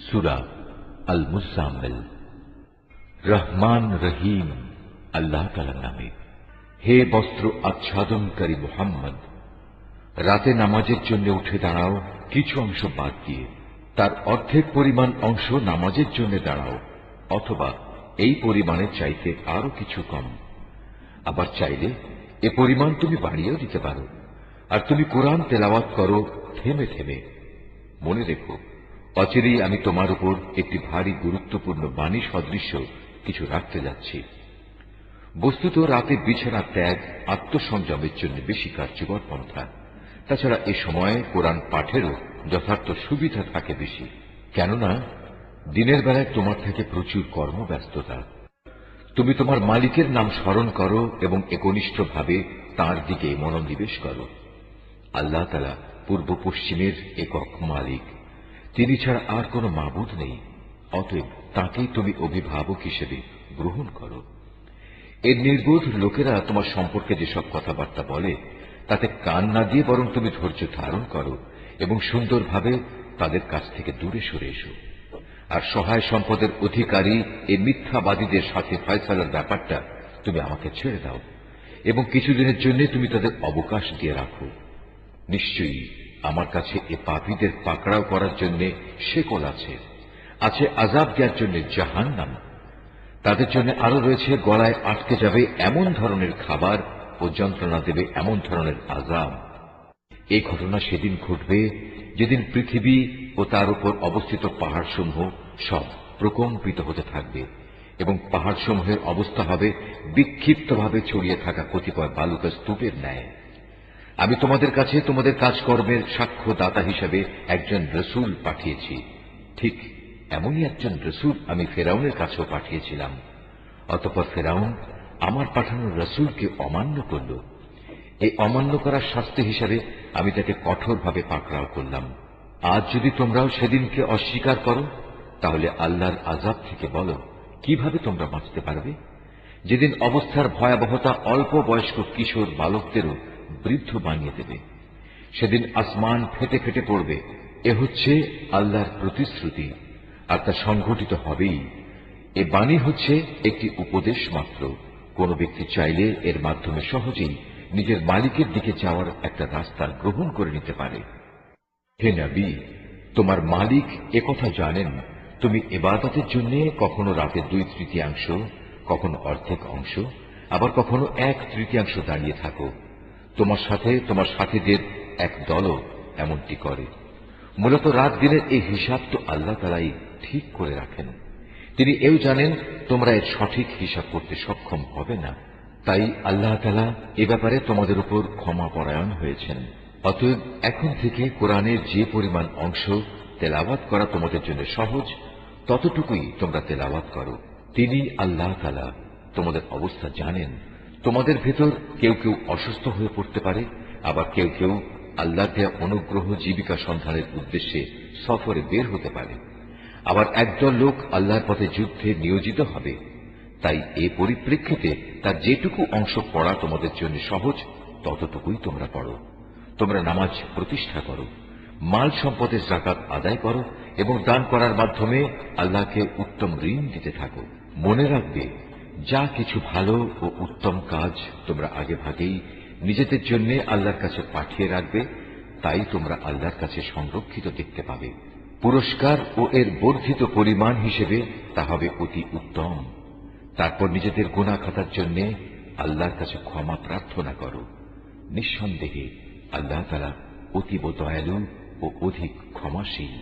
সূরা আল মুজাম্মিল। রহমান রহিম আল্লাহ তাআলার নামে। হে বস্ত্র আচ্ছাদনকারী মুহাম্মদ, রাতে নামাজের জন্য উঠে দাঁড়াও কিছু অংশ বাদ দিয়ে, তার অর্ধেক পরিমাণ অংশ নামাজের জন্য দাঁড়াও, অথবা এই পরিমাণের চাইতে আরো কিছু কম। আবার চাইলে এ পরিমাণ তুমি বাড়িয়েও দিতে পারো। আর তুমি কোরআন তেলাওয়াত করো থেমে থেমে। মনে রেখো, অচিরেই আমি তোমার উপর একটি ভারী গুরুত্বপূর্ণ বাণী সদৃশ্য কিছু রাখতে যাচ্ছি। বস্তুত রাতে বিছানা ত্যাগ আত্মসংযমের জন্য বেশি কার্যকর পন্থা। তাছাড়া এ সময়ে কোরআন পাঠেরও যথার্থ সুবিধা থাকে বেশি, কেননা দিনের বেলায় তোমার থাকে প্রচুর কর্মব্যস্ততা। তুমি তোমার মালিকের নাম স্মরণ করো এবং একনিষ্ঠভাবে তাঁর দিকে মনোনিবেশ করো। আল্লাহ তাআলা পূর্ব পশ্চিমের একক মালিক, তিনি ছাড়া আর কোনো মাবুদ নেই। অতএব তাঁকেই তুমি অভিভাবক হিসেবে গ্রহণ করো। এর নির্বোধ লোকেরা তোমার সম্পর্কে যেসব কথাবার্তা বলে তাতে কান না দিয়ে বরং তুমি ধৈর্য ধারণ করো এবং সুন্দরভাবে তাদের কাছ থেকে দূরে সরে এসো। আর সহায় সম্পদের অধিকারী এই মিথ্যাবাদীদের সাথে ফয়সালার ব্যাপারটা তুমি আমাকে ছেড়ে দাও এবং কিছুদিনের জন্য তুমি তাদের অবকাশ দিয়ে রাখো। নিশ্চয়ই আমার কাছে এ পাপীদের পাকড়াও করার জন্য শেকল আছে, আছে আযাব দেওয়ার জন্য জাহান্নাম। তাদের জন্য আরো রয়েছে গলায় আটকে যাবে এমন ধরনের খাবার ও যন্ত্রণা দেবে এমন ধরনের আযাব। এই ঘটনা সেদিন ঘটবে যেদিন পৃথিবী ও তার উপর অবস্থিত পাহাড়সমূহ সব প্রকম্পিত হতে থাকবে এবং পাহাড়সমূহের অবস্থা হবে বিক্ষিপ্তভাবে ছড়িয়ে থাকা কতিপয় বালুকা স্তূপের ন্যায়। আমি তোমাদের কাছে তোমাদের কাজকর্মের সাক্ষ্যদাতা হিসেবে একজন রসূল পাঠিয়েছি। ঠিক এমনই একজন রসূল আমি ফেরাউনের কাছেও পাঠিয়েছিলাম। অতঃপর ফেরাউন আমার পাঠানো রসূলকে অমান্য করল। এই অমান্য করার শাস্তি হিসাবে আমি তাকে কঠোরভাবে পাকড়াও করলাম। আজ যদি তোমরাও সেদিনকে অস্বীকার করো, তাহলে আল্লাহর আযাব থেকে বলো কিভাবে তোমরা বাঁচতে পারবে, যেদিন অবস্থার ভয়াবহতা অল্প বয়স্ক কিশোর বালকদেরও বৃদ্ধ বানিয়ে দেবে। সেদিন আসমান ফেটে ফেটে পড়বে। এ হচ্ছে আল্লাহর প্রতিশ্রুতি, আর তা সংঘটিত হবেই। এ বাণী হচ্ছে একটি উপদেশ মাত্র। কোন ব্যক্তি চাইলে এর মাধ্যমে সহজেই নিজের মালিকের দিকে যাওয়ার একটা রাস্তা গ্রহণ করে নিতে পারে। হে নবী, তোমার মালিক একথা জানেন তুমি ইবাদতের জন্য কখনো রাতের 2/3 কখনো অর্ধেক অংশ, আবার কখনো 1/3 দাঁড়িয়ে থাকো। তোমার সাথে তোমার সাথীদের এক দলও এমনটি করে। মূলত রাত দিনের এই হিসাব তো আল্লাহ তাআলাই ঠিক করে রাখেন। তিনি এও জানেন তোমরা এর সঠিক হিসাব করতে সক্ষম হবে না। তাই আল্লাহ তাআলা এ ব্যাপারে তোমাদের উপর ক্ষমাপরায়ণ হয়েছেন। অতএব এখন থেকে কোরআনের যে পরিমাণ অংশ তেলাওয়াত করা তোমাদের জন্য সহজ, ততটুকুই তোমরা তেলাওয়াত করো। তিনি আল্লাহ তাআলা তোমাদের অবস্থা জানেন। তোমাদের ভেতর কেউ কেউ অসুস্থ হয়ে পড়তে পারে, আবার কেউ কেউ আল্লাহর দেয়া অনুগ্রহ জীবিকা সন্ধানের উদ্দেশ্যে সফরে বের হতে পারে। আবার একদল লোক আল্লাহর পথে যুদ্ধে নিয়োজিত হবে। তাই এ পরিপ্রেক্ষিতে তার যেটুকু অংশ পড়া তোমাদের জন্য সহজ, ততটুকুই তোমরা পড়ো। তোমরা নামাজ প্রতিষ্ঠা করো, মাল সম্পদের যাকাত আদায় করো এবং দান করার মাধ্যমে আল্লাহকে উত্তম ঋণ দিতে থাকো। মনে রাখবে, যা কিছু ভালো ও উত্তম কাজ তোমরা আগে ভাগেই নিজেদের জন্য আল্লাহর কাছে পাঠিয়ে রাখবে, তাই তোমরা আল্লাহর কাছে সংরক্ষিত দেখতে পাবে। পুরস্কার ও এর বর্ধিত পরিমাণ হিসেবে তা হবে অতি উত্তম। তারপর নিজেদের গুনাহ খাতার জন্য আল্লাহর কাছে ক্ষমা প্রার্থনা করো। নিঃসন্দেহে আল্লাহ তাআলা অতীব দয়ালু ও অধিক ক্ষমাশীল।